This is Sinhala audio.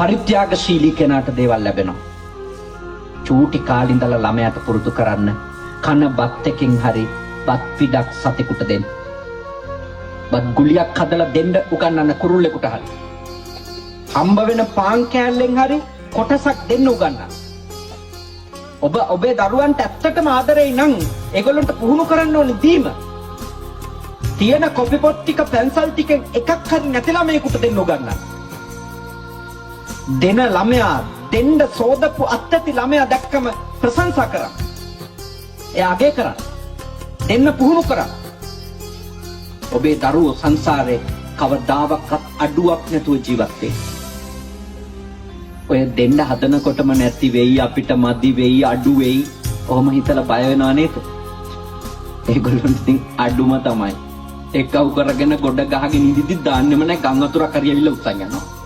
පරිත්‍යාගශීලී කෙනාට දේවල් ලැබෙනවා. චූටි කාලේ ඉඳලා ළමයාට පුරුදු කරන්න කන බත් එකකින් හරි බත් පිටක් සතෙකුට දෙන්න. බත් ගුලියක් හදලා දෙන්න උගන්වන්න කුරුල්ලෙකුට හරි. හම්බ වෙන පාන් කෑල්ලෙන් හරි කොටසක් දෙන්න උගන්වන්න. ඔබ ඔබේ දරුවන්ට ඇත්තටම ආදරෙයි නම් ඒගොල්ලන්ට පුහුණු කරන්න ඕනේ දීම. තියෙන කොපි පොත් ටික පැන්සල් ටිකෙන් එකක් හරි නැති ළමයෙකුට දෙන්න උගන්වන්න. දෙන ළමයා දෙන්න සෝදපු අත්‍යති ළමයා දැක්කම ප්‍රශංසා කරන්න. එයා අගය කරන්න. දෙන්න පුහුණු කරන්න. ඔබේ දරුවෝ සංසාරේ කවදාවත් අඩුවක් නැතුව ජීවත් වෙයි. ඔය දෙන්න හදනකොටම නැති වෙයි, අපිට මදි වෙයි, අඩු වෙයි. ඔහොම හිතලා බය වෙනව නේද? ඒගොල්ලන්ට ඉතින් අඩුම තමයි. එක්කව කරගෙන ගොඩ ගහගෙන ඉඳිද්දි දාන්නෙම නැහැ, ගම් වතුරක් හරි ඇවිල්ලා උස්සන් යනවා.